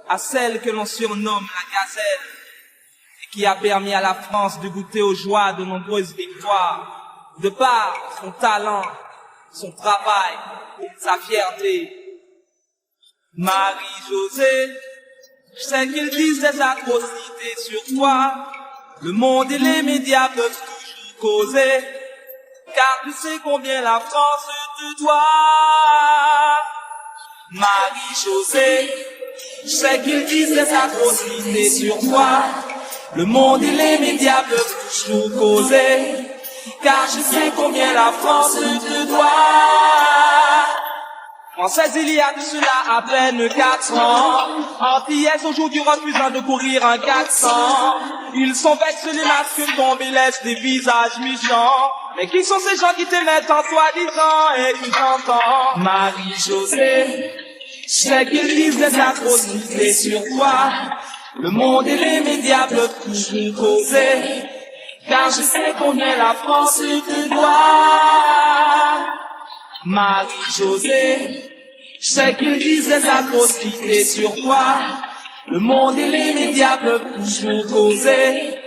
à celle que l'on surnomme la gazelle, et qui a permis à la France de goûter aux joies de nombreuses victoires, de par son talent, son travail, sa fierté. Marie-Josée, je sais qu'ils disent des atrocités sur toi, le monde et les médias peuvent toujours causer, car tu sais combien la France te doit. Marie-Josée, je sais qu'ils disent des atrocités sur toi, le monde et les médias peuvent toujours causer, car je sais combien la France te doit. Française, il y a de cela à peine 4 ans, antillaises aujourd'hui refusant de courir un 400. Ils sont vexés, les masques tombent et laissent des visages méchants. Mais qui sont ces gens qui te mettent en soi-disant et qui t'entendent? Marie-Josée, je sais qu'ils disent des atrocités sur toi, le monde et les médias peuvent toujours causer, car je sais combien la France te doit. Marie-Josée, je sais qu'ils disent des atrocités sur toi, le monde et les médias peuvent toujours causer,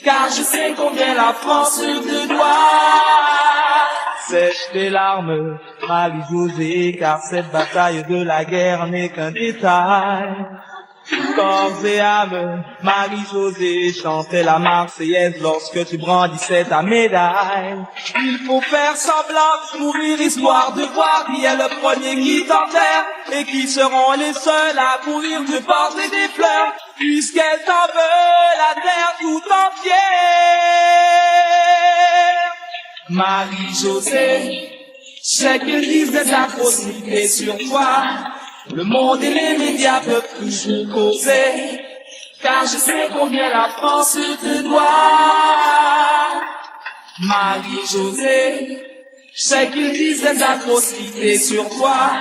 car je sais combien la France te doit. Sèche tes larmes, Marie-Josée, car cette bataille de la guerre n'est qu'un détail. Corps et âme, Marie-Josée chantait la Marseillaise lorsque tu brandissais ta médaille. Il faut faire semblant de mourir histoire de voir qui est le premier qui t'enterre et qui seront les seuls à courir te porter des fleurs, puisqu'elle t'en veut la terre tout entière. Marie-Josée, je sais qu'ils disent des atrocités sur toi, le monde et les médias peuvent toujours causer, car je sais combien la France te doit. Marie-Josée, je sais qu'ils disent des atrocités sur toi,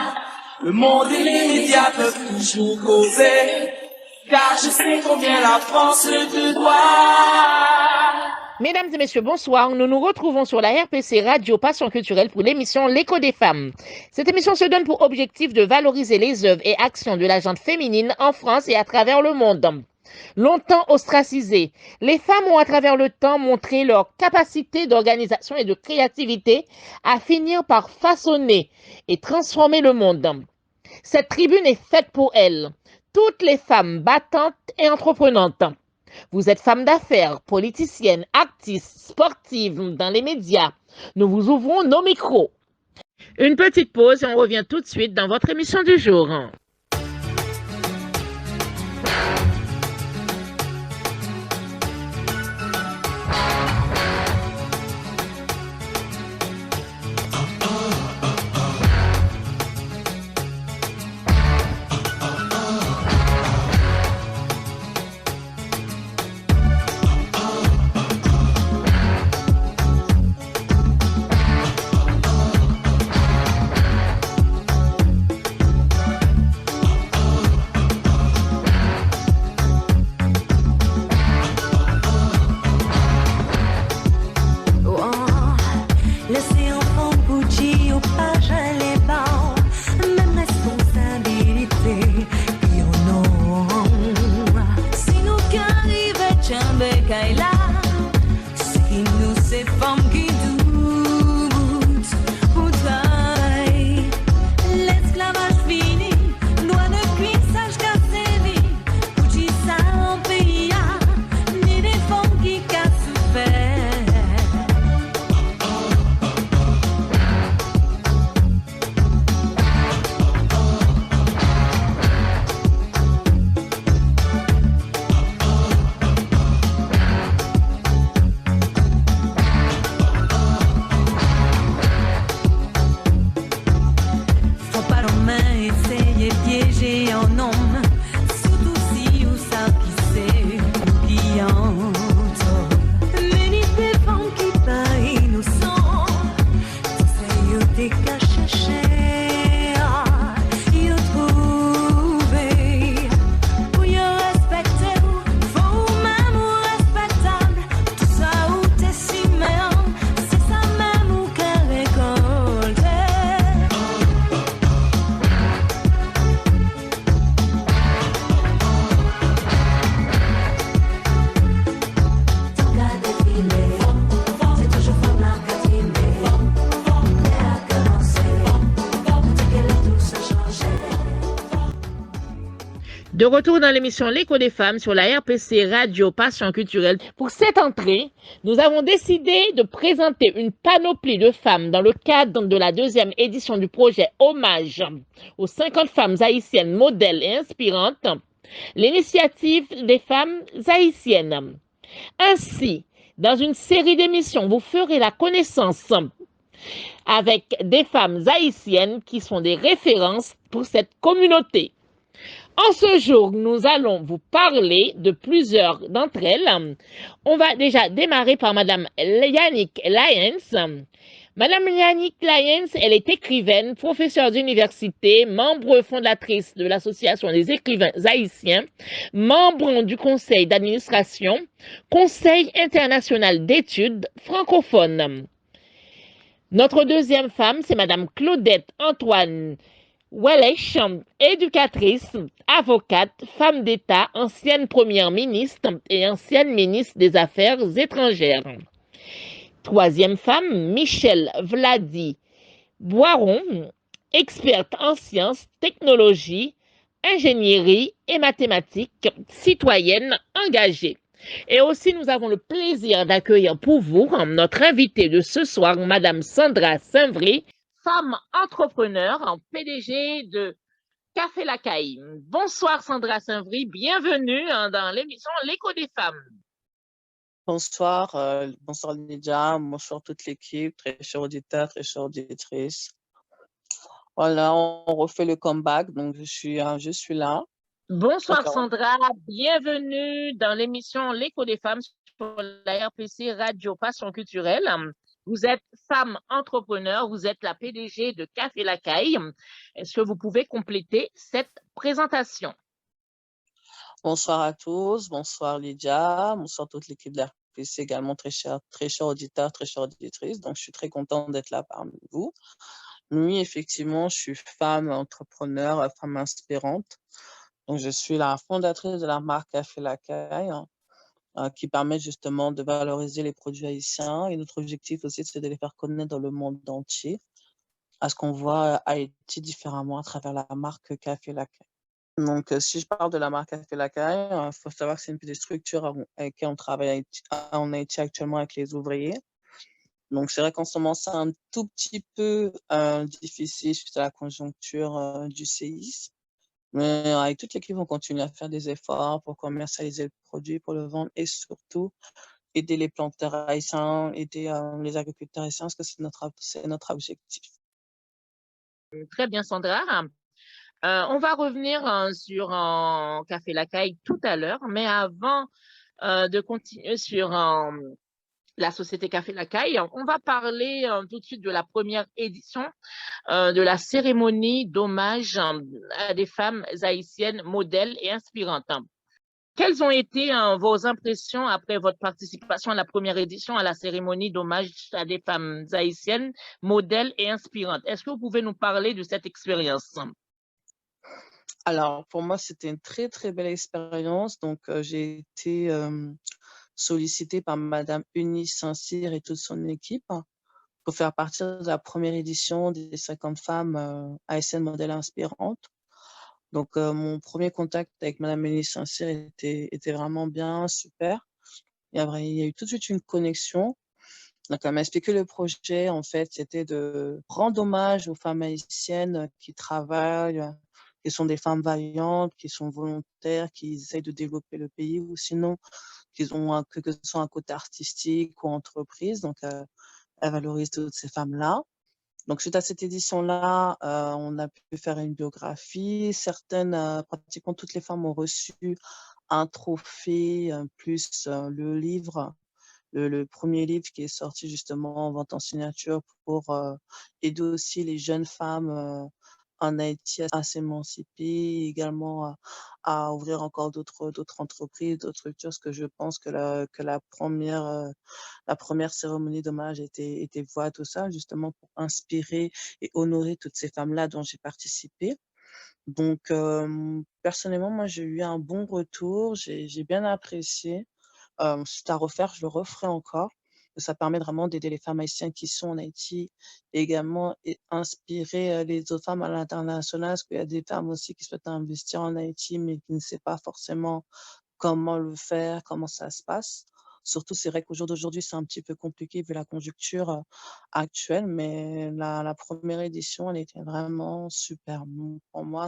le monde et les médias peuvent toujours causer, car je sais combien la France te doit. Mesdames et messieurs, bonsoir. Nous nous retrouvons sur la RPC Radio Passion Culturelle pour l'émission L'écho des femmes. Cette émission se donne pour objectif de valoriser les œuvres et actions de la gente féminine en France et à travers le monde. Longtemps ostracisées, les femmes ont à travers le temps montré leur capacité d'organisation et de créativité à finir par façonner et transformer le monde. Cette tribune est faite pour elles, toutes les femmes battantes et entreprenantes. Vous êtes femme d'affaires, politicienne, actrice, sportive dans les médias. Nous vous ouvrons nos micros. Une petite pause et on revient tout de suite dans votre émission du jour. De retour dans l'émission L'écho des femmes sur la RPC Radio Passion Culturelle. Pour cette entrée, nous avons décidé de présenter une panoplie de femmes dans le cadre de la deuxième édition du projet Hommage aux 50 femmes haïtiennes modèles et inspirantes, l'initiative des femmes haïtiennes. Ainsi, dans une série d'émissions, vous ferez la connaissance avec des femmes haïtiennes qui sont des références pour cette communauté. En ce jour, nous allons vous parler de plusieurs d'entre elles. On va déjà démarrer par Madame Yannick Lyons. Madame Yannick Lyons, elle est écrivaine, professeure d'université, membre fondatrice de l'Association des écrivains haïtiens, membre du conseil d'administration, Conseil international d'études francophones. Notre deuxième femme, c'est Madame Claudette Antoine Welech, éducatrice, avocate, femme d'État, ancienne première ministre et ancienne ministre des Affaires étrangères. Troisième femme, Michelle Vladi Boiron, experte en sciences, technologies, ingénierie et mathématiques, citoyenne engagée. Et aussi, nous avons le plaisir d'accueillir pour vous notre invitée de ce soir, Madame Sandra Saint-Vry, femme entrepreneur, PDG de Café Lacaille. Bonsoir Sandra Saint-Vry, bienvenue dans l'émission L'écho des femmes. Bonsoir, bonsoir Lydia, bonsoir toute l'équipe, très chers auditeurs, très chères auditrices. Voilà, on refait le comeback, donc je suis là. Bonsoir Sandra, bienvenue dans l'émission L'écho des femmes sur la RPC Radio Passion Culturelle. Vous êtes femme entrepreneur, vous êtes la PDG de Café Lacaille. Est-ce que vous pouvez compléter cette présentation? Bonsoir à tous, bonsoir Lydia, bonsoir toute l'équipe de la RPC également, très chers auditeurs, très chères auditrices. Donc, je suis très contente d'être là parmi vous. Oui, effectivement, je suis femme entrepreneur, femme inspirante. Donc, je suis la fondatrice de la marque Café Lacaille, qui permet justement de valoriser les produits haïtiens. Et notre objectif aussi, c'est de les faire connaître dans le monde entier, à ce qu'on voit Haïti différemment à travers la marque Café Lacaille. Donc, si je parle de la marque Café Lacaille, il faut savoir que c'est une petite structure avec laquelle on travaille en Haïti actuellement avec les ouvriers. Donc, c'est vrai qu'en ce moment, c'est un tout petit peu difficile suite à la conjoncture du séisme. Mais avec toute l'équipe, on continue à faire des efforts pour commercialiser le produit, pour le vendre et surtout aider les planteurs haïtiens, aider les agriculteurs haïtiens, parce que c'est notre objectif. Très bien, Sandra. On va revenir sur Café Lacaille tout à l'heure, mais avant de continuer sur la société Café Lacaille, on va parler tout de suite de la première édition de la cérémonie d'hommage à des femmes haïtiennes modèles et inspirantes. Quelles ont été vos impressions après votre participation à la première édition à la cérémonie d'hommage à des femmes haïtiennes modèles et inspirantes? Est-ce que vous pouvez nous parler de cette expérience? Alors, pour moi, c'était une très, très belle expérience. Donc, j'ai été sollicitée par Madame Eunice Saint-Cyr et toute son équipe pour faire partie de la première édition des 50 femmes haïtiennes modèles inspirantes. Donc, mon premier contact avec Madame Eunice Saint-Cyr était vraiment bien, super. Il y a eu tout de suite une connexion. Donc, elle m'a expliqué le projet. En fait, c'était de rendre hommage aux femmes haïtiennes qui travaillent, qui sont des femmes vaillantes, qui sont volontaires, qui essayent de développer le pays, ou sinon, qu'ils ont que ce soit un côté artistique ou entreprise. Donc, elle valorise toutes ces femmes-là. Donc, suite à cette édition-là, on a pu faire une biographie. Certaines, pratiquement toutes les femmes ont reçu un trophée, plus le livre, le premier livre qui est sorti justement en vente en signature pour aider aussi les jeunes femmes en Haïti à s'émanciper, également à ouvrir encore d'autres entreprises, d'autres structures, parce que je pense que la première cérémonie d'hommage était voie à tout ça, justement pour inspirer et honorer toutes ces femmes-là dont j'ai participé. Donc, personnellement, moi, j'ai eu un bon retour, j'ai bien apprécié. C'est à refaire, je le referai encore. Ça permet vraiment d'aider les femmes haïtiennes qui sont en Haïti, et également et inspirer, les autres femmes à l'international, parce qu'il y a des femmes aussi qui souhaitent investir en Haïti, mais qui ne sait pas forcément comment le faire, comment ça se passe. Surtout, c'est vrai qu'au jour d'aujourd'hui, c'est un petit peu compliqué vu la conjoncture, actuelle, mais la 1re édition, elle était vraiment super. Donc pour moi,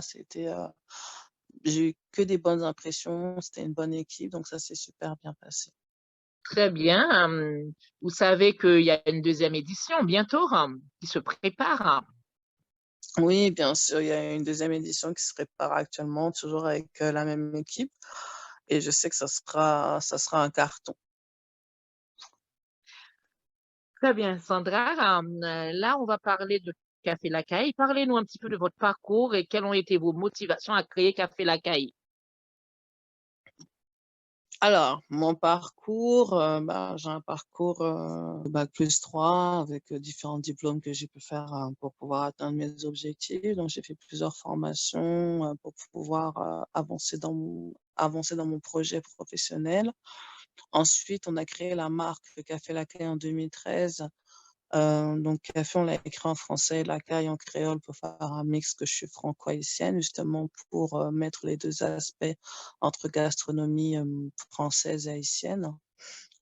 j'ai eu que des bonnes impressions, c'était une bonne équipe, donc ça s'est super bien passé. Très bien. Vous savez qu'il y a une deuxième édition bientôt qui se prépare. Oui, bien sûr, il y a une 2e édition qui se prépare actuellement, toujours avec, la même équipe, et je sais que ça sera un carton. Très bien, Sandra. Là, on va parler de Café Lacaille. Parlez-nous un petit peu de votre parcours et quelles ont été vos motivations à créer Café Lacaille. Alors, mon parcours, j'ai un parcours, bac+3 avec, différents diplômes que j'ai pu faire, pour pouvoir atteindre mes objectifs. Donc j'ai fait plusieurs formations, pour pouvoir, avancer dans mon projet professionnel. Ensuite, on a créé la marque Café Lacaille en 2013. Donc café, on l'a écrit en français, l'acai en créole pour faire un mix, que je suis franco-haïtienne, justement pour, mettre les 2 aspects entre gastronomie, française et haïtienne.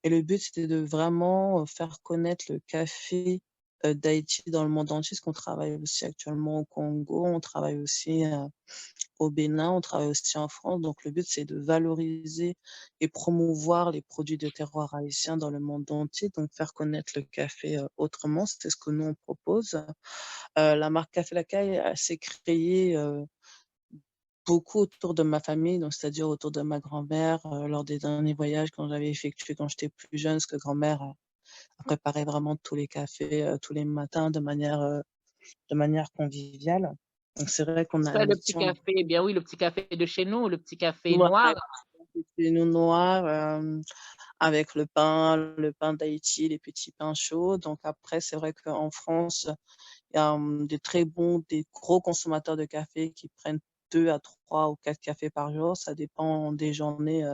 Et le but, c'était de vraiment, faire connaître le café, d'Haïti dans le monde entier, parce qu'on travaille aussi actuellement au Congo, on travaille aussi, au Bénin, on travaille aussi en France. Donc le but, c'est de valoriser et promouvoir les produits de terroir haïtien dans le monde entier, donc faire connaître le café, autrement. C'est ce que nous, on propose. La marque Café Lacaille, elle s'est créée, beaucoup autour de ma famille, donc c'est-à-dire autour de ma grand-mère, lors des derniers voyages quand j'avais effectué quand j'étais plus jeune, parce que grand-mère, préparait vraiment tous les cafés, tous les matins de manière conviviale. Donc c'est vrai qu'on a Ça, le petit investi en café, eh bien oui, le petit café de chez nous, le petit café voilà, noir. des nous noirs, avec le pain d'Haïti, les petits pains chauds. Donc après, c'est vrai qu'en France, il y a, des gros consommateurs de café qui prennent 2 à 3 ou 4 cafés par jour. Ça dépend des journées,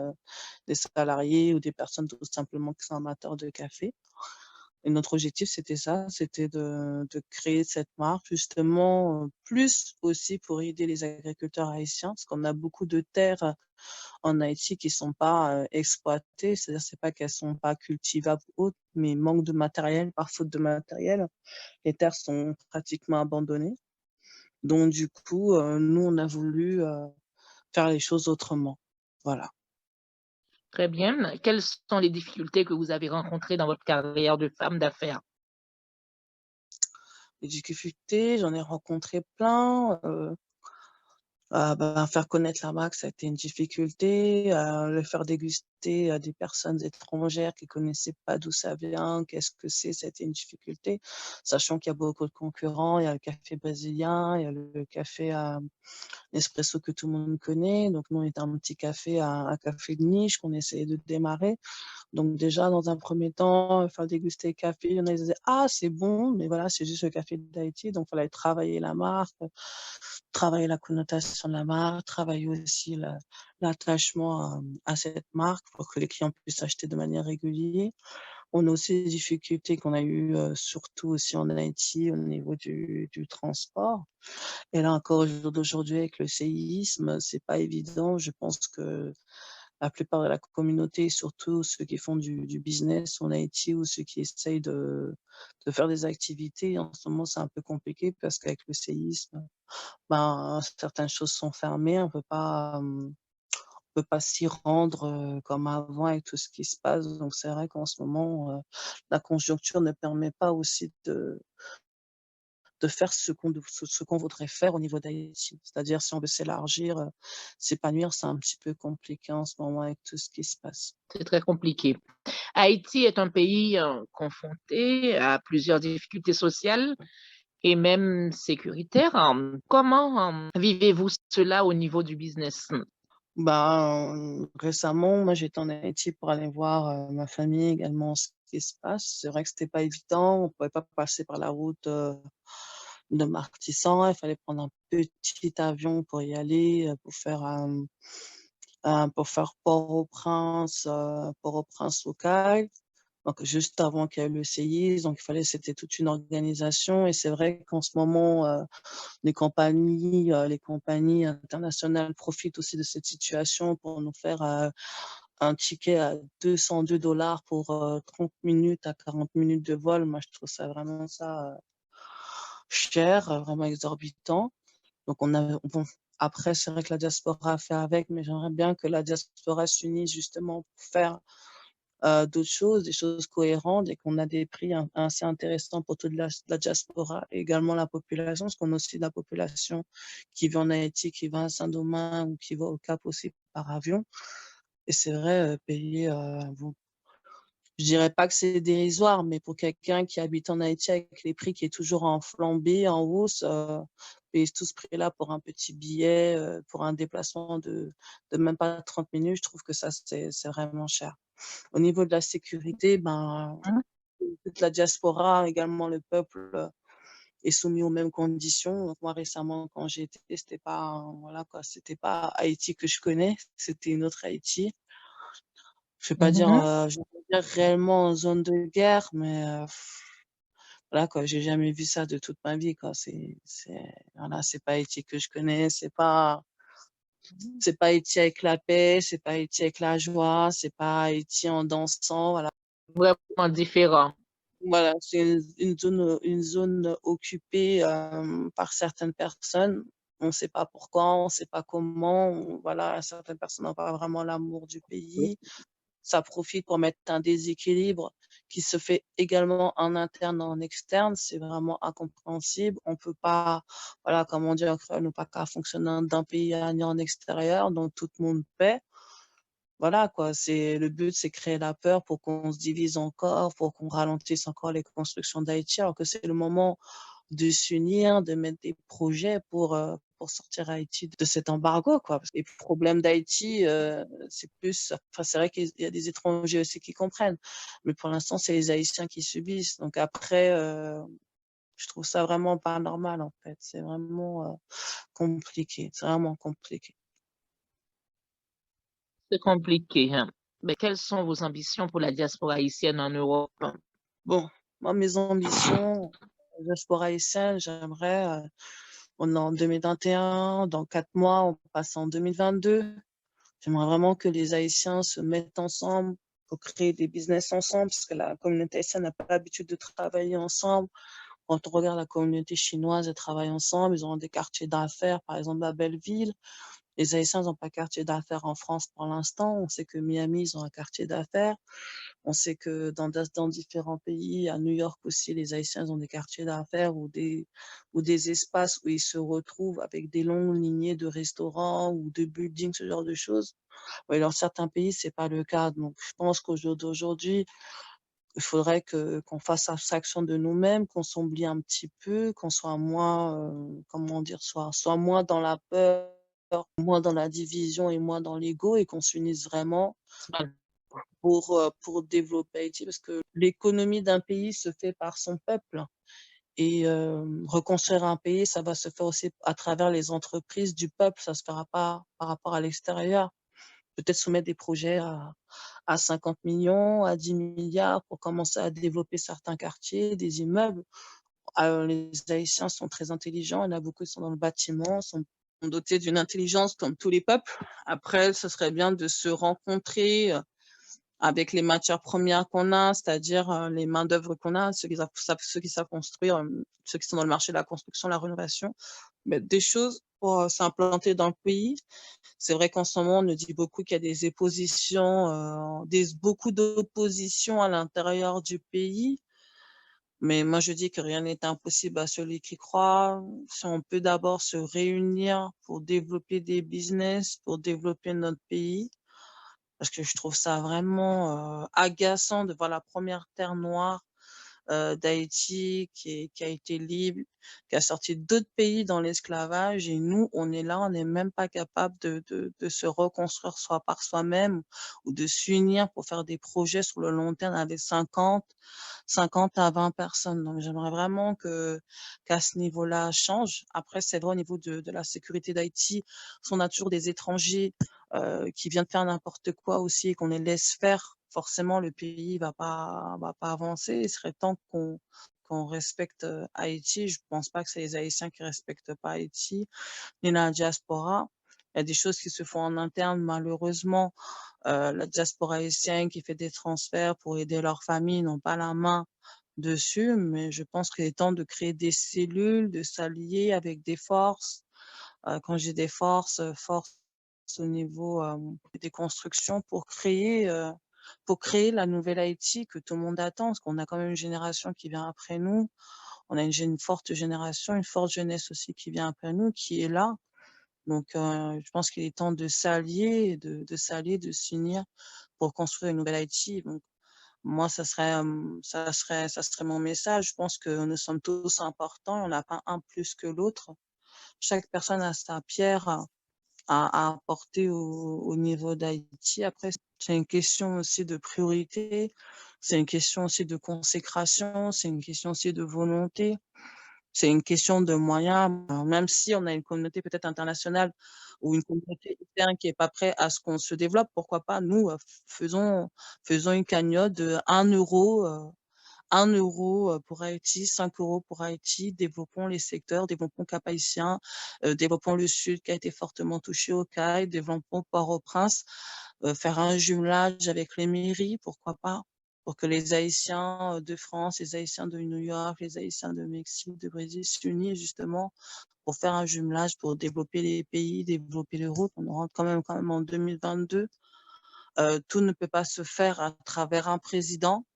des salariés ou des personnes tout simplement qui sont amateurs de café. Et notre objectif, c'était ça, c'était de créer cette marque justement, plus aussi pour aider les agriculteurs haïtiens, parce qu'on a beaucoup de terres en Haïti qui sont pas, exploitées. C'est-à-dire, c'est pas qu'elles sont pas cultivables ou autres, mais manque de matériel, par faute de matériel, les terres sont pratiquement abandonnées. Donc du coup, nous, on a voulu, faire les choses autrement. Voilà. Très bien. Quelles sont les difficultés que vous avez rencontrées dans votre carrière de femme d'affaires? Les difficultés, j'en ai rencontré plein, faire connaître la marque, ça a été une difficulté, le faire déguster à des personnes étrangères qui connaissaient pas d'où ça vient, qu'est-ce que c'est, ça a été une difficulté. Sachant qu'il y a beaucoup de concurrents, il y a le café brésilien, il y a le café à Nespresso que tout le monde connaît. Donc nous, on était un petit café, un café de niche qu'on essayait de démarrer. Donc déjà, dans un premier temps, faire déguster le café, il y en a, ils disaient: «Ah, c'est bon, mais voilà, c'est juste le café d'Haïti», donc il fallait travailler la marque, travailler la connotation de la marque, travailler aussi l'attachement à cette marque pour que les clients puissent acheter de manière régulière. On a aussi des difficultés qu'on a eues, surtout aussi en Haïti au niveau du transport. Et là encore, au jour d'aujourd'hui, avec le séisme, c'est pas évident. Je pense que la plupart de la communauté, surtout ceux qui font du business en Haïti ou ceux qui essayent de faire des activités, en ce moment, c'est un peu compliqué parce qu'avec le séisme, certaines choses sont fermées. On peut pas s'y rendre, comme avant avec tout ce qui se passe. Donc c'est vrai qu'en ce moment, la conjoncture ne permet pas aussi de faire ce qu'on voudrait faire au niveau d'Haïti. C'est-à-dire si on veut s'élargir, s'épanouir, c'est un petit peu compliqué en ce moment avec tout ce qui se passe. C'est très compliqué. Haïti est un pays confronté à plusieurs difficultés sociales et même sécuritaires. Comment vivez-vous cela au niveau du business? Récemment, moi, j'étais en Haïti pour aller voir, ma famille également, ce qui se passe. C'est vrai que c'était pas évident, on pouvait pas passer par la route, de Martissan. Il fallait prendre un petit avion pour y aller, pour faire Port-au-Prince, Port-au-Prince-Locail. donc juste avant qu'il y ait le séisme, donc c'était toute une organisation et c'est vrai qu'en ce moment, les compagnies internationales profitent aussi de cette situation pour nous faire, un ticket à 202 $ pour, 30 minutes à 40 minutes de vol. Moi, je trouve ça vraiment cher, vraiment exorbitant. Donc on a bon, après c'est vrai que la diaspora a fait avec, mais j'aimerais bien que la diaspora s'unisse justement pour faire, d'autres choses, des choses cohérentes et qu'on a des prix assez intéressants pour toute la diaspora et également la population, parce qu'on a aussi de la population qui vit en Haïti, qui va à Saint-Domingue ou qui va au Cap aussi par avion et c'est vrai, payer, bon, je dirais pas que c'est dérisoire, mais pour quelqu'un qui habite en Haïti avec les prix qui est toujours en flambée, en hausse, payer tout ce prix-là pour un petit billet, pour un déplacement de même pas 30 minutes, je trouve que ça, c'est vraiment cher. Au niveau de la sécurité, ben, toute la diaspora, également le peuple, est soumis aux mêmes conditions. Donc moi, récemment, quand j'ai été, c'était pas, voilà quoi, c'était pas Haïti que je connais, c'était une autre Haïti. Mhm. Je vais pas dire réellement en zone de guerre, mais voilà quoi, j'ai jamais vu ça de toute ma vie quoi. Voilà, c'est pas Haïti que je connais, c'est pas Haïti avec la paix, c'est pas Haïti avec la joie, c'est pas Haïti en dansant, voilà. Vraiment différent. Voilà, c'est une zone occupée, par certaines personnes. On ne sait pas pourquoi, on ne sait pas comment, voilà, certaines personnes n'ont pas vraiment l'amour du pays. Ça profite pour mettre un déséquilibre qui se fait également en interne, en externe. C'est vraiment incompréhensible. On peut pas, voilà, comme on dit en créole, ne pas qu'à fonctionner d'un pays à ni en extérieur, donc tout le monde paie. Voilà quoi, le but, c'est créer la peur pour qu'on se divise encore, pour qu'on ralentisse encore les constructions d'Haïti, alors que c'est le moment de s'unir, de mettre des projets pour sortir Haïti de cet embargo, quoi. Parce que les problèmes d'Haïti, c'est plus, enfin, c'est vrai qu'il y a des étrangers aussi qui comprennent, mais pour l'instant, c'est les Haïtiens qui subissent. Donc après, je trouve ça vraiment pas normal, en fait. C'est vraiment compliqué. C'est vraiment compliqué. C'est compliqué, hein. Mais quelles sont vos ambitions pour la diaspora haïtienne en Europe? Bon, moi, mes ambitions, diaspora haïtienne, on est en 2021, dans 4 mois, on passe en 2022. J'aimerais vraiment que les Haïtiens se mettent ensemble pour créer des business ensemble, parce que la communauté haïtienne n'a pas l'habitude de travailler ensemble. Quand on regarde la communauté chinoise, elle travaille ensemble, ils ont des quartiers d'affaires, par exemple à Belleville. Les Haïtiens n'ont pas de quartier d'affaires en France pour l'instant. On sait que Miami, ils ont un quartier d'affaires. On sait que dans différents pays, à New York aussi, les Haïtiens ont des quartiers d'affaires ou des espaces où ils se retrouvent avec des longues lignées de restaurants ou de buildings, ce genre de choses. Ouais, dans certains pays, c'est pas le cas. Donc, je pense qu'aujourd'hui, il faudrait qu'on fasse abstraction de nous-mêmes, qu'on s'oublie un petit peu, qu'on soit moins, comment dire, soit moins dans la peur, moins dans la division et moins dans l'ego et qu'on s'unisse vraiment pour développer Haïti parce que l'économie d'un pays se fait par son peuple et reconstruire un pays, ça va se faire aussi à travers les entreprises du peuple, ça se fera pas par rapport à l'extérieur. Peut-être soumettre des projets à 50 millions, à 10 milliards pour commencer à développer certains quartiers, des immeubles. Les Haïtiens sont très intelligents, il y en a beaucoup qui sont dans le bâtiment, sont dotés d'une intelligence comme tous les peuples. Après, ce serait bien de se rencontrer, avec les matières premières qu'on a, c'est-à-dire les main-d'œuvre qu'on a, ceux qui savent construire, ceux qui sont dans le marché de la construction, la rénovation, mais des choses pour s'implanter dans le pays. C'est vrai qu'en ce moment, on nous dit beaucoup qu'il y a beaucoup d'opposition à l'intérieur du pays. Mais moi, je dis que rien n'est impossible à celui qui croit. Si on peut d'abord se réunir pour développer des business, pour développer notre pays, parce que je trouve ça vraiment agaçant de voir la première terre noire d'Haïti qui a été libre, qui a sorti d'autres pays dans l'esclavage et nous, on est là, on n'est même pas capable de se reconstruire soi par soi-même ou de s'unir pour faire des projets sur le long terme avec 50 à 20 personnes. Donc j'aimerais vraiment qu'à ce niveau-là change. Après, c'est vrai au niveau de la sécurité d'Haïti, on a toujours des étrangers qui viennent faire n'importe quoi aussi et qu'on les laisse faire forcément le pays va pas avancer. Il serait temps qu'on respecte Haïti. Je pense pas que c'est les Haïtiens qui respectent pas Haïti, ni la diaspora. Il y a des choses qui se font en interne, malheureusement. La diaspora haïtienne qui fait des transferts pour aider leurs familles n'ont pas la main dessus, mais je pense qu'il est temps de créer des cellules, de s'allier avec des forces. Quand j'ai des forces, forces au niveau des constructions pour créer la nouvelle Haïti que tout le monde attend, parce qu'on a quand même une génération qui vient après nous. On a une forte génération, une forte jeunesse aussi qui vient après nous, qui est là. Donc, je pense qu'il est temps de s'allier, de s'unir pour construire une nouvelle Haïti. Donc, moi, ça serait mon message. Je pense que nous sommes tous importants. On n'a pas un plus que l'autre. Chaque personne a sa pierre à apporter au niveau d'Haïti. Après, c'est une question aussi de priorité. C'est une question aussi de consécration. C'est une question aussi de volonté. C'est une question de moyens. Même si on a une communauté peut-être internationale ou une communauté externe qui est pas prête à ce qu'on se développe, pourquoi pas nous, faisons une cagnotte de 1 € pour Haïti, 5 € pour Haïti, développons les secteurs, développons Cap-Haïtien, développons le Sud qui a été fortement touché au CAI, développons Port-au-Prince, faire un jumelage avec les mairies, pourquoi pas, pour que les Haïtiens de France, les Haïtiens de New York, les Haïtiens de Mexique, de Brésil s'unissent justement pour faire un jumelage, pour développer les pays, développer l'Europe. On rentre quand même en 2022. Tout ne peut pas se faire à travers un président.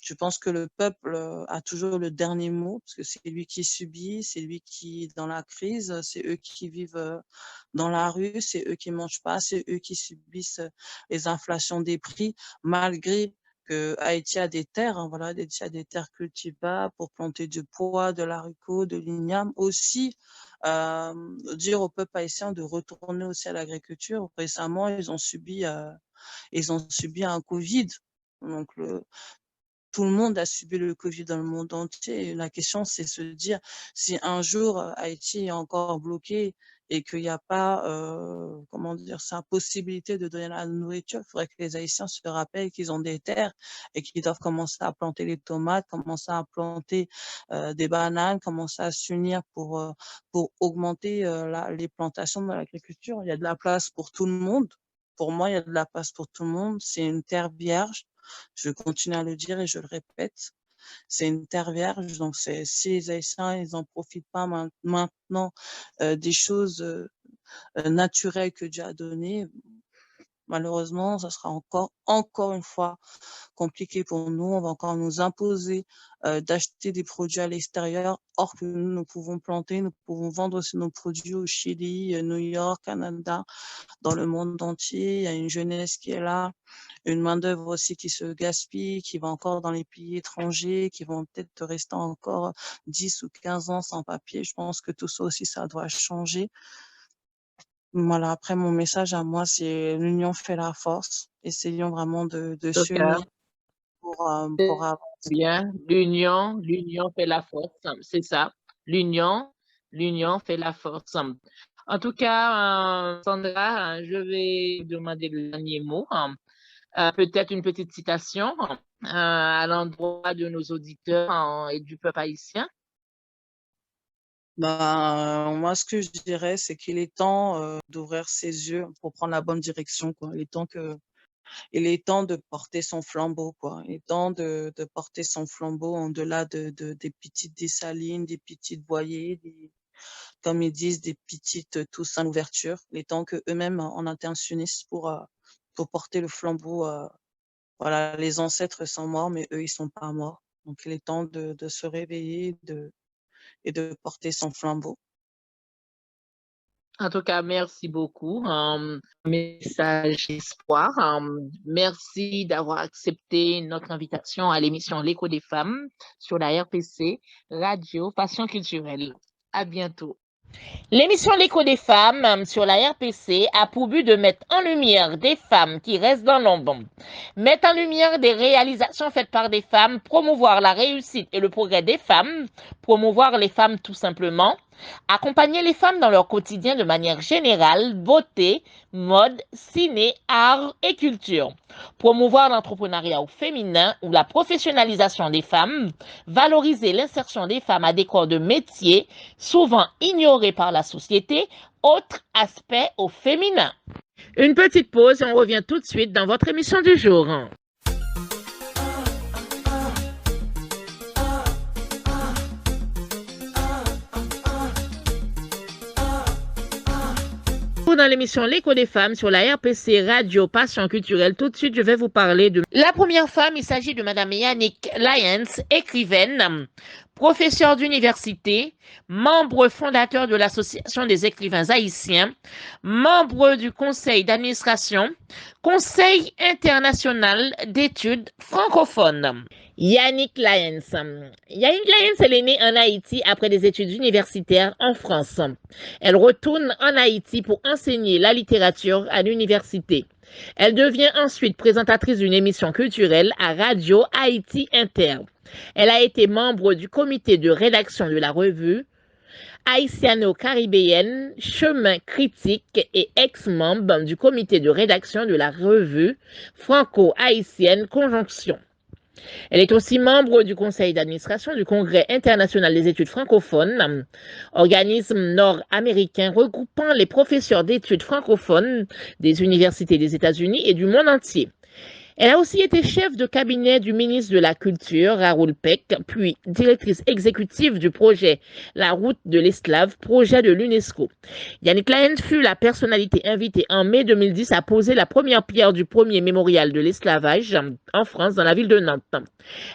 Je pense que le peuple a toujours le dernier mot, parce que c'est lui qui subit, c'est lui qui est dans la crise, c'est eux qui vivent dans la rue, c'est eux qui mangent pas, c'est eux qui subissent les inflations des prix, malgré que Haïti a des terres, hein, voilà, Haïti a des terres cultivables pour planter du pois, de l'haricot, de l'igname. Aussi, dire au peuple haïtien de retourner aussi à l'agriculture. Récemment, ils ont subi un Covid. Donc, tout le monde a subi le Covid dans le monde entier. Et la question, c'est se dire, si un jour Haïti est encore bloqué et qu'il n'y a pas, comment dire, sa possibilité de donner la nourriture, il faudrait que les Haïtiens se rappellent qu'ils ont des terres et qu'ils doivent commencer à planter les tomates, commencer à planter des bananes, commencer à s'unir pour augmenter les plantations dans l'agriculture. Il y a de la place pour tout le monde. Pour moi, il y a de la place pour tout le monde. C'est une terre vierge. Je continue à le dire et je le répète. C'est une terre vierge, donc si les Haïtiens, ils en profitent pas maintenant des choses naturelles que Dieu a données, malheureusement, ça sera encore une fois compliqué pour nous. On va encore nous imposer d'acheter des produits à l'extérieur, or que nous pouvons planter, nous pouvons vendre aussi nos produits au Chili, New York, Canada, dans le monde entier. Il y a une jeunesse qui est là, une main-d'œuvre aussi qui se gaspille, qui va encore dans les pays étrangers, qui vont peut-être rester encore 10 ou 15 ans sans papier. Je pense que tout ça aussi, ça doit changer. Voilà, après, mon message à moi, c'est l'union fait la force. Essayons vraiment de Donc, s'unir pour avancer. bien, l'union fait la force, c'est ça. L'union, l'union fait la force. En tout cas, Sandra, je vais demander le dernier mot. Peut-être une petite citation à l'endroit de nos auditeurs et du peuple haïtien. Moi, ce que je dirais, c'est qu'il est temps d'ouvrir ses yeux pour prendre la bonne direction, quoi. Il est temps de porter son flambeau, quoi. Il est temps de porter son flambeau en-delà des petites dessalines, des petites boyées, comme ils disent, des petites Toussaint l'ouverture. Il est temps qu'eux-mêmes en interne s'unissent pour porter le flambeau. Voilà, les ancêtres sont morts, mais eux, ils sont pas morts. Donc, il est temps de se réveiller et de porter son flambeau. En tout cas, merci beaucoup. Message d'espoir. Merci d'avoir accepté notre invitation à l'émission L'Écho des femmes sur la RPC, Radio Passion Culturelle. À bientôt. L'émission L'Écho des femmes sur la RPC a pour but de mettre en lumière des femmes qui restent dans l'ombre, mettre en lumière des réalisations faites par des femmes, promouvoir la réussite et le progrès des femmes, promouvoir les femmes tout simplement, Accompagner les femmes dans leur quotidien de manière générale, beauté, mode, ciné, art et culture. Promouvoir l'entrepreneuriat au féminin ou la professionnalisation des femmes. Valoriser l'insertion des femmes à des corps de métier souvent ignorés par la société. Autre aspect au féminin. Une petite pause et on revient tout de suite dans votre émission du jour. Dans l'émission L'écho des femmes sur la RPC Radio Passion Culturelle. Tout de suite, je vais vous parler de la première femme. Il s'agit de Madame Yannick Lyons, écrivaine, professeure d'université, membre fondateur de l'Association des écrivains haïtiens, membre du conseil d'administration, Conseil international d'études francophones. Yannick Lyons. Yannick Lyons, elle est née en Haïti après des études universitaires en France. Elle retourne en Haïti pour enseigner la littérature à l'université. Elle devient ensuite présentatrice d'une émission culturelle à Radio Haïti Inter. Elle a été membre du comité de rédaction de la revue haïtiano-caribéenne Chemin critique et ex-membre du comité de rédaction de la revue franco-haïtienne Conjonction. Elle est aussi membre du conseil d'administration du Congrès international des études francophones, organisme nord-américain regroupant les professeurs d'études francophones des universités des États-Unis et du monde entier. Elle a aussi été chef de cabinet du ministre de la Culture, Raoul Peck, puis directrice exécutive du projet La Route de l'Esclave, projet de l'UNESCO. Yannick Lyons fut la personnalité invitée en mai 2010 à poser la première pierre du premier mémorial de l'esclavage en France, dans la ville de Nantes.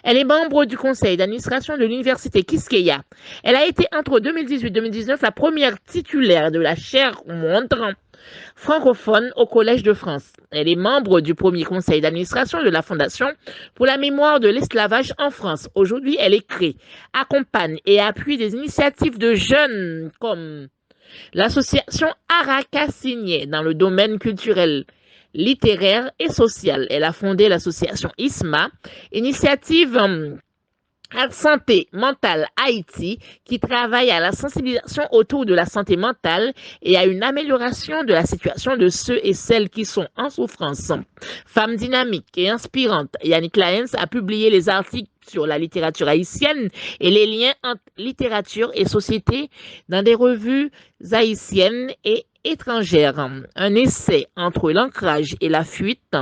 Elle est membre du conseil d'administration de l'université Quisqueya. Elle a été entre 2018 et 2019 la première titulaire de la chaire Montre francophone au Collège de France. Elle est membre du premier conseil d'administration de la Fondation pour la mémoire de l'esclavage en France. Aujourd'hui, elle écrit, accompagne et appuie des initiatives de jeunes comme l'association Araka-Signé dans le domaine culturel, littéraire et social. Elle a fondé l'association ISMA, initiative Santé mentale Haïti, qui travaille à la sensibilisation autour de la santé mentale et à une amélioration de la situation de ceux et celles qui sont en souffrance. Femme dynamique et inspirante, Yannick Lyons a publié les articles sur la littérature haïtienne et les liens entre littérature et société dans des revues haïtiennes et étrangères. Un essai entre l'ancrage et la fuite,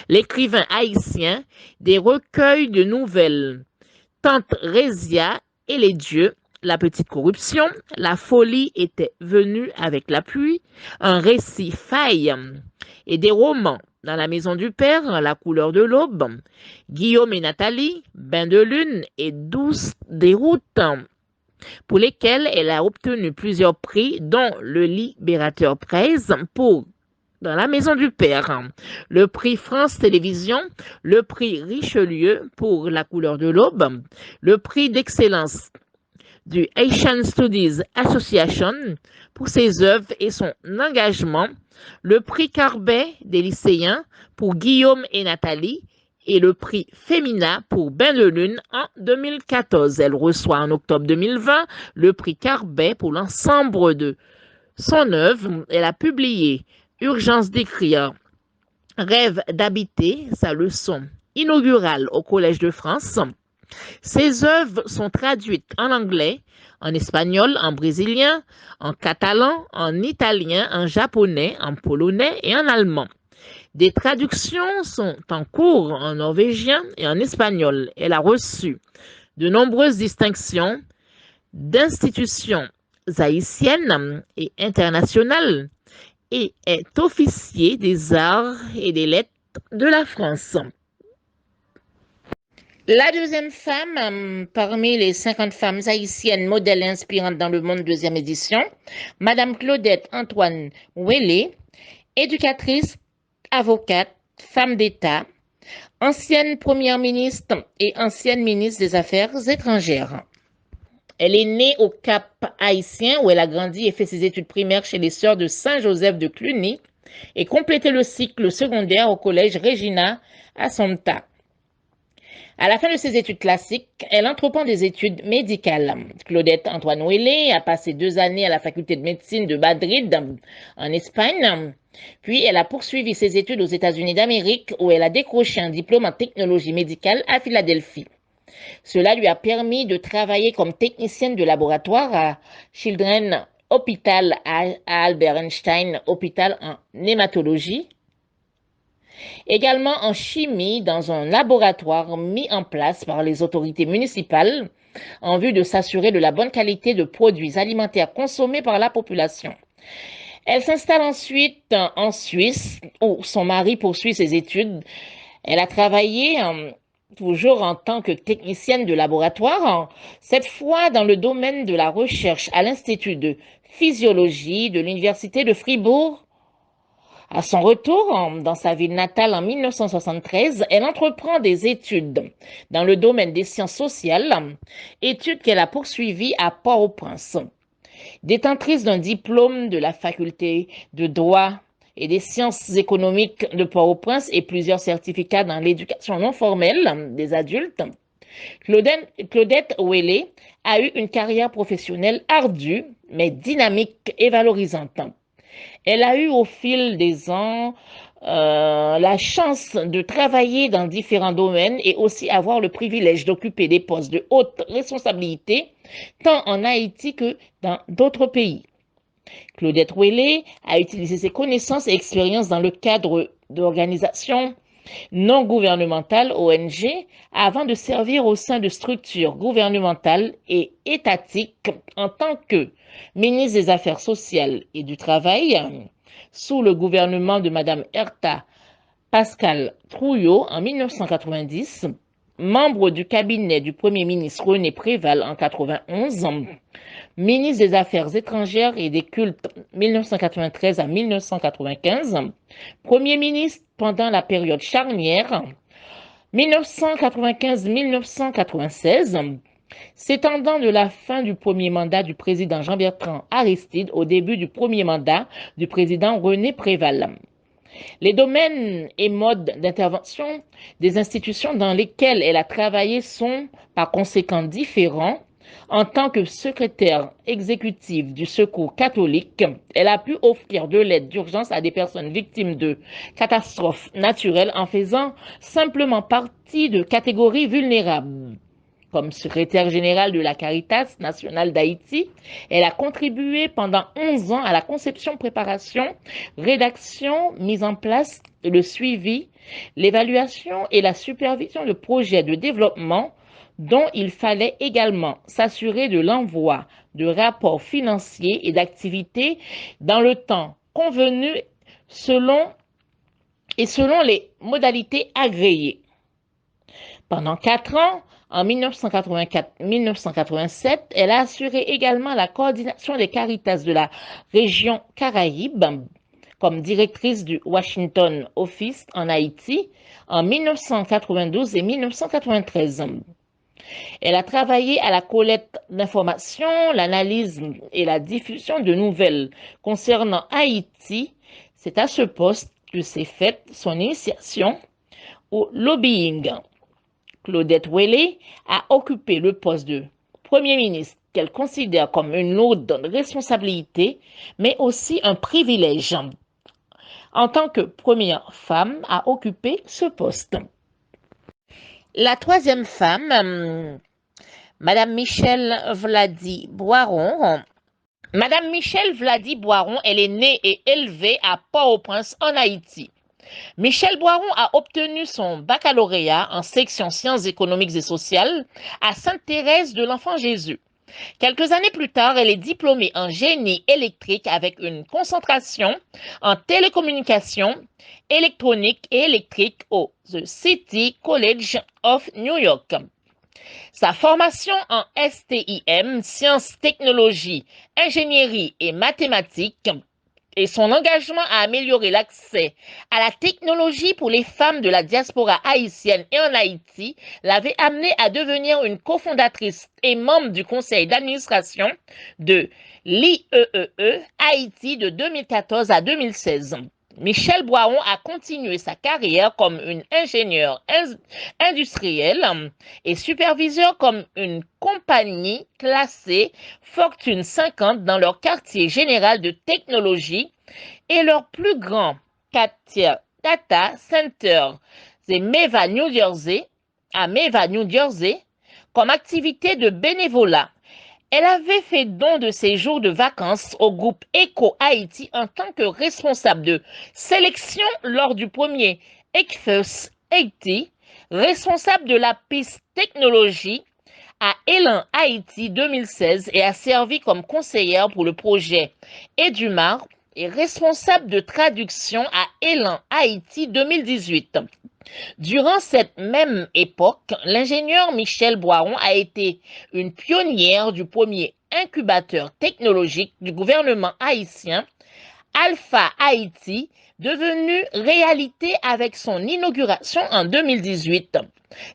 l'écrivain haïtien, des recueils de nouvelles, Tante Résia et les dieux, la petite corruption, la folie était venue avec la pluie, un récit faille et des romans dans la maison du père, la couleur de l'aube, Guillaume et Nathalie, Bain de lune et Douce déroute, pour lesquels elle a obtenu plusieurs prix, dont le Libérateur Prize pour dans la maison du père, le prix France Télévisions, le prix Richelieu pour La couleur de l'aube, le prix d'excellence du Haitian Studies Association pour ses œuvres et son engagement, le prix Carbet des lycéens pour Guillaume et Nathalie et le prix Femina pour Bain de lune en 2014. Elle reçoit en octobre 2020 le prix Carbet pour l'ensemble de son œuvre. Elle a publié Urgence d'écrire, Rêve d'habiter, sa leçon inaugurale au Collège de France. Ses œuvres sont traduites en anglais, en espagnol, en brésilien, en catalan, en italien, en japonais, en polonais et en allemand. Des traductions sont en cours en norvégien et en espagnol. Elle a reçu de nombreuses distinctions d'institutions haïtiennes et internationales et est officier des arts et des lettres de la France. La deuxième femme, parmi les 50 femmes haïtiennes modèles inspirantes dans le monde, deuxième édition, Madame Claudette Antoine Ouellet, éducatrice, avocate, femme d'État, ancienne première ministre et ancienne ministre des Affaires étrangères. Elle est née au Cap haïtien où elle a grandi et fait ses études primaires chez les sœurs de Saint-Joseph de Cluny et complété le cycle secondaire au collège Regina Assumpta. À la fin de ses études classiques, elle entreprend des études médicales. Claudette Antoine Ouellet a passé 2 années à la faculté de médecine de Madrid, en Espagne. Puis elle a poursuivi ses études aux États-Unis d'Amérique, où elle a décroché un diplôme en technologie médicale à Philadelphie. Cela lui a permis de travailler comme technicienne de laboratoire à Children's Hospital à Albert Einstein, hôpital en hématologie. Également en chimie dans un laboratoire mis en place par les autorités municipales en vue de s'assurer de la bonne qualité de produits alimentaires consommés par la population. Elle s'installe ensuite en Suisse où son mari poursuit ses études. Elle a travaillé toujours en tant que technicienne de laboratoire, cette fois dans le domaine de la recherche à l'Institut de physiologie de l'Université de Fribourg. À son retour dans sa ville natale en 1973, elle entreprend des études dans le domaine des sciences sociales, études qu'elle a poursuivies à Port-au-Prince. Détentrice d'un diplôme de la faculté de droit et des sciences économiques de Port-au-Prince et plusieurs certificats dans l'éducation non formelle des adultes, Claudette Ouellet a eu une carrière professionnelle ardue, mais dynamique et valorisante. Elle a eu au fil des ans la chance de travailler dans différents domaines et aussi avoir le privilège d'occuper des postes de haute responsabilité, tant en Haïti que dans d'autres pays. Claudette Ouellet a utilisé ses connaissances et expériences dans le cadre d'organisations non gouvernementales, ONG, avant de servir au sein de structures gouvernementales et étatiques en tant que ministre des Affaires sociales et du Travail sous le gouvernement de Mme Herta Pascal Trouillot en 1990, membre du cabinet du Premier ministre René Préval en 1991, ministre des Affaires étrangères et des cultes 1993 à 1995, Premier ministre pendant la période charnière 1995-1996, s'étendant de la fin du premier mandat du président Jean-Bertrand Aristide au début du premier mandat du président René Préval. Les domaines et modes d'intervention des institutions dans lesquelles elle a travaillé sont par conséquent différents. En tant que secrétaire exécutive du Secours catholique, elle a pu offrir de l'aide d'urgence à des personnes victimes de catastrophes naturelles en faisant simplement partie de catégories vulnérables. Comme secrétaire générale de la Caritas nationale d'Haïti, elle a contribué pendant 11 ans à la conception, préparation, rédaction, mise en place, le suivi, l'évaluation et la supervision de projets de développement dont il fallait également s'assurer de l'envoi de rapports financiers et d'activités dans le temps convenu selon les modalités agréées. Pendant 4 ans, en 1984-1987, elle a assuré également la coordination des Caritas de la région Caraïbes comme directrice du Washington Office en Haïti en 1992 et 1993. Elle a travaillé à la collecte d'informations, l'analyse et la diffusion de nouvelles concernant Haïti. C'est à ce poste que s'est faite son initiation au lobbying. Claudette Ouellet a occupé le poste de Premier ministre qu'elle considère comme une lourde responsabilité, mais aussi un privilège en tant que première femme à occuper ce poste. La troisième femme, Madame Michèle Vladi Boiron. Madame Michèle Vladi Boiron, elle est née et élevée à Port-au-Prince en Haïti. Michèle Boiron a obtenu son baccalauréat en section sciences économiques et sociales à Sainte-Thérèse de l'Enfant-Jésus. Quelques années plus tard, elle est diplômée en génie électrique avec une concentration en télécommunications, électronique et électrique au The City College of New York. Sa formation en STIM, sciences, technologies, ingénierie et mathématiques, et son engagement à améliorer l'accès à la technologie pour les femmes de la diaspora haïtienne et en Haïti l'avait amenée à devenir une cofondatrice et membre du conseil d'administration de l'IEEE Haïti de 2014 à 2016. Michel Boiron a continué sa carrière comme un ingénieur industriel et superviseur comme une compagnie classée Fortune 50 dans leur quartier général de technologie et leur plus grand data center à Meva, New Jersey, comme activité de bénévolat. Elle avait fait don de ses jours de vacances au groupe Eco Haïti en tant que responsable de sélection lors du premier ECFIRST Haïti, responsable de la piste technologie à Élan Haïti 2016 et a servi comme conseillère pour le projet Edumar et responsable de traduction à Élan Haïti 2018. Durant cette même époque, l'ingénieur Michel Boiron a été une pionnière du premier incubateur technologique du gouvernement haïtien, Alpha Haïti, devenu réalité avec son inauguration en 2018.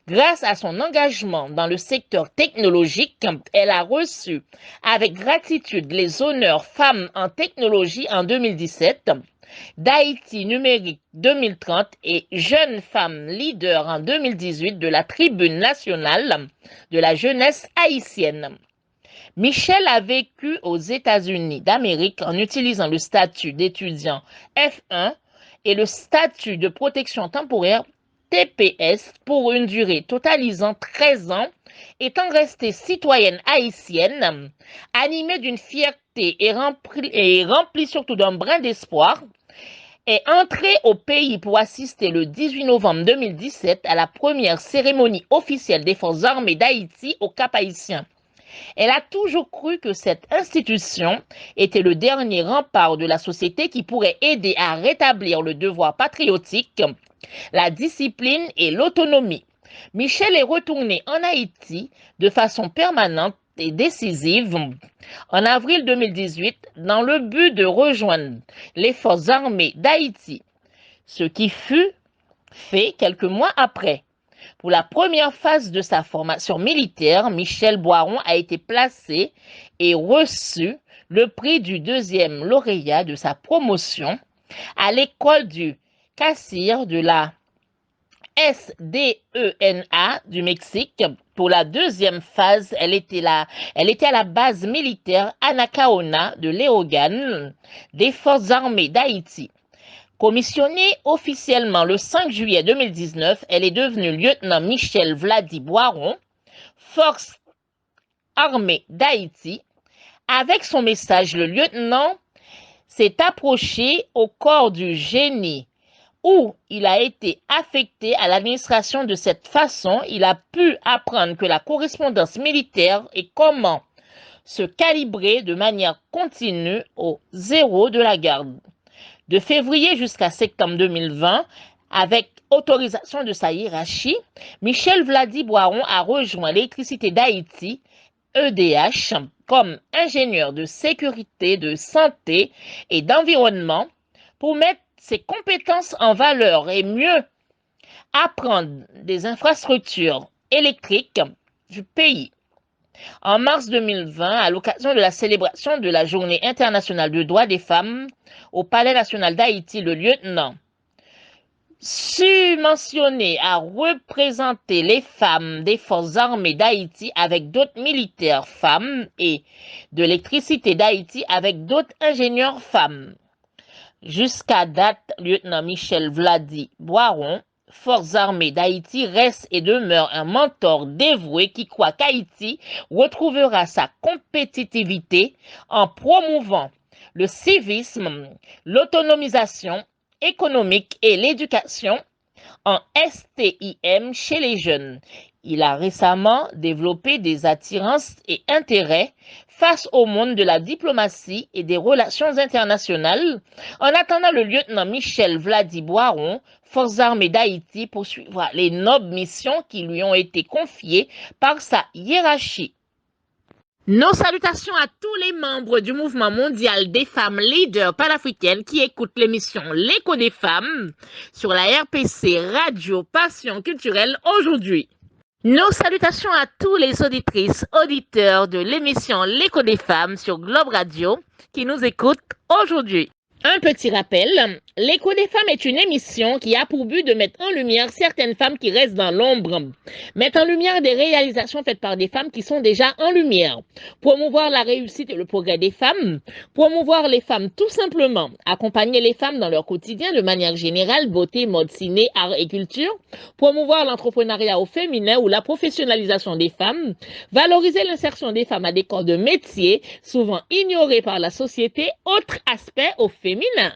Grâce à son engagement dans le secteur technologique, elle a reçu avec gratitude les honneurs Femmes en technologie en 2017, d'Haïti numérique 2030 et Jeune femme leader en 2018 de la Tribune nationale de la jeunesse haïtienne. Michel a vécu aux États-Unis d'Amérique en utilisant le statut d'étudiant F1 et le statut de protection temporaire TPS pour une durée totalisant 13 ans, étant restée citoyenne haïtienne, animée d'une fierté et remplie surtout d'un brin d'espoir, est entrée au pays pour assister le 18 novembre 2017 à la première cérémonie officielle des Forces armées d'Haïti au Cap-Haïtien. Elle a toujours cru que cette institution était le dernier rempart de la société qui pourrait aider à rétablir le devoir patriotique, la discipline et l'autonomie. Michel est retourné en Haïti de façon permanente et décisive en avril 2018 dans le but de rejoindre les forces armées d'Haïti, ce qui fut fait quelques mois après. Pour la première phase de sa formation militaire, Michel Boiron a été placé et reçu le prix du deuxième lauréat de sa promotion à l'école du CACIR de la SDENA du Mexique. Pour la deuxième phase, elle était à la base militaire Anacaona de Léogane des Forces armées d'Haïti. Commissionnée officiellement le 5 juillet 2019, elle est devenue lieutenant Michel Vladi Boiron, Forces armées d'Haïti. Avec son message, le lieutenant s'est approché au corps du génie où il a été affecté à l'administration. De cette façon, il a pu apprendre que la correspondance militaire et comment se calibrer de manière continue au zéro de la garde. De février jusqu'à septembre 2020, avec autorisation de sa hiérarchie, Michel Vladi Boiron a rejoint l'Électricité d'Haïti, EDH, comme ingénieur de sécurité, de santé et d'environnement pour mettre ses compétences en valeur et mieux apprendre des infrastructures électriques du pays. En mars 2020, à l'occasion de la célébration de la Journée internationale du droit des femmes au Palais national d'Haïti, le lieutenant subventionné a représenté les femmes des Forces armées d'Haïti avec d'autres militaires femmes et de l'Électricité d'Haïti avec d'autres ingénieurs femmes. Jusqu'à date, lieutenant Michel Vladi Boiron, Forces armées d'Haïti reste et demeure un mentor dévoué qui croit qu'Haïti retrouvera sa compétitivité en promouvant le civisme, l'autonomisation économique et l'éducation en STIM chez les jeunes. Il a récemment développé des attirances et intérêts face au monde de la diplomatie et des relations internationales. En attendant, le lieutenant Michel Vladi Boiron, Forces armées d'Haïti, poursuivra les nobles missions qui lui ont été confiées par sa hiérarchie. Nos salutations à tous les membres du mouvement mondial des femmes leaders panafricaines qui écoutent l'émission L'écho des femmes sur la RPC Radio Passion Culturelle aujourd'hui. Nos salutations à tous les auditrices, auditeurs de l'émission L'écho des femmes sur Globe Radio qui nous écoutent aujourd'hui. Un petit rappel, l'Écho des femmes est une émission qui a pour but de mettre en lumière certaines femmes qui restent dans l'ombre, mettre en lumière des réalisations faites par des femmes qui sont déjà en lumière, promouvoir la réussite et le progrès des femmes, promouvoir les femmes tout simplement, accompagner les femmes dans leur quotidien de manière générale, beauté, mode, ciné, art et culture, promouvoir l'entrepreneuriat au féminin ou la professionnalisation des femmes, valoriser l'insertion des femmes à des corps de métier souvent ignorés par la société, autre aspect au féminin.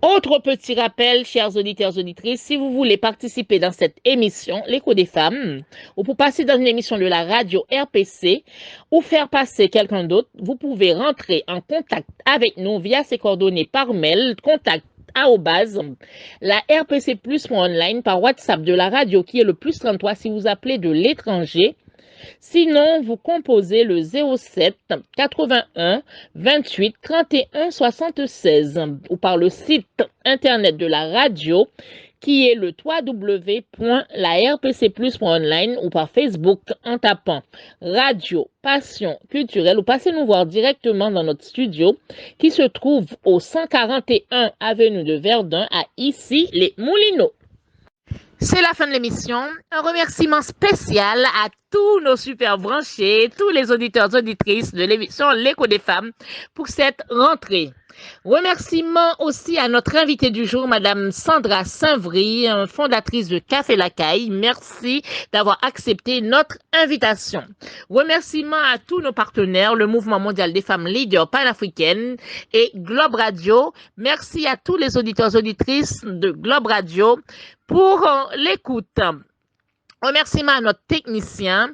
Autre petit rappel, chers auditeurs, auditrices, si vous voulez participer dans cette émission, l'Écho des femmes, ou pour passer dans une émission de la radio RPC, ou faire passer quelqu'un d'autre, vous pouvez rentrer en contact avec nous via ces coordonnées par mail, contact la RPC Plus.online par WhatsApp de la radio qui est le plus 33 si vous appelez de l'étranger. Sinon, vous composez le 07 81 28 31 76 ou par le site internet de la radio qui est le www.larpcplus.online ou par Facebook en tapant Radio Passion Culturelle ou passez nous voir directement dans notre studio qui se trouve au 141 avenue de Verdun à Issy les Moulineaux. C'est la fin de l'émission. Un remerciement spécial à tous nos super branchés, tous les auditeurs et auditrices de l'émission L'Écho des femmes pour cette rentrée. Remerciement aussi à notre invitée du jour, Madame Sandra Saint-Vry, fondatrice de Café Lacaille. Merci d'avoir accepté notre invitation. Remerciement à tous nos partenaires, le Mouvement mondial des femmes leaders panafricaines et Globe Radio. Merci à tous les auditeurs et auditrices de Globe Radio pour l'écoute. Remerciement à notre technicien.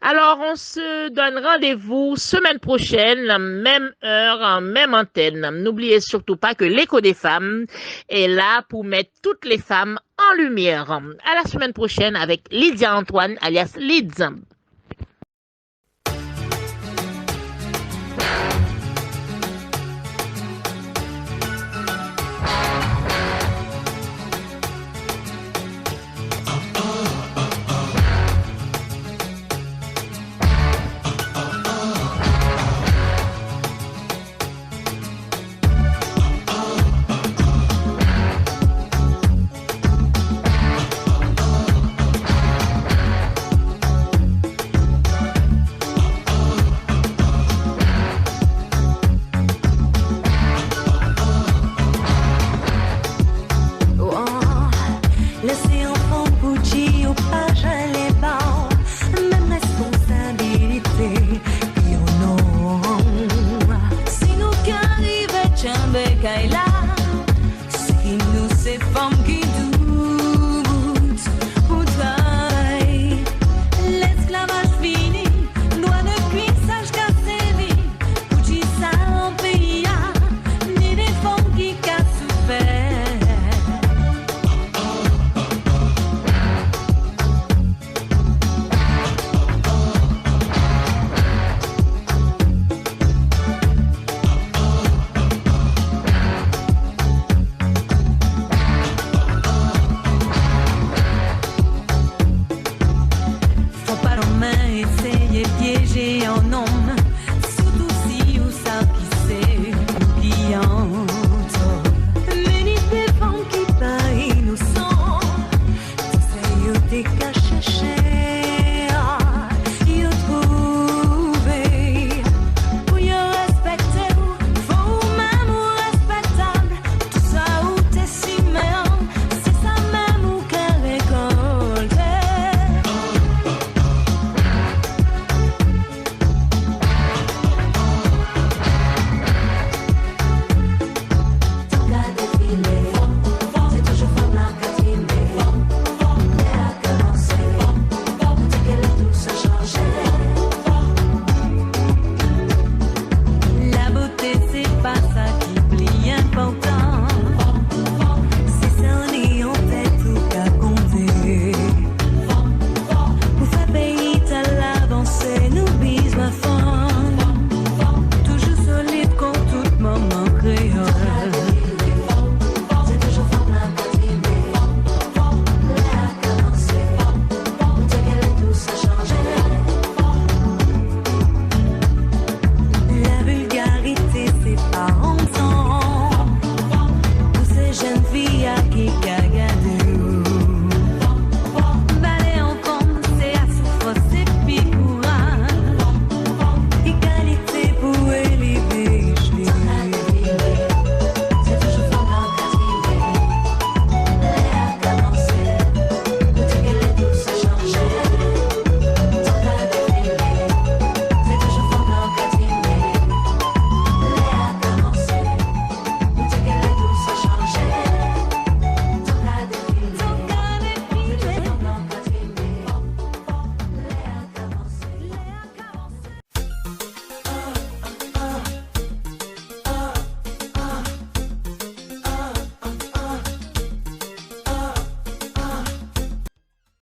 Alors, on se donne rendez-vous semaine prochaine, même heure, même antenne. N'oubliez surtout pas que l'Écho des femmes est là pour mettre toutes les femmes en lumière. À la semaine prochaine avec Lydia Antoine, alias Lids.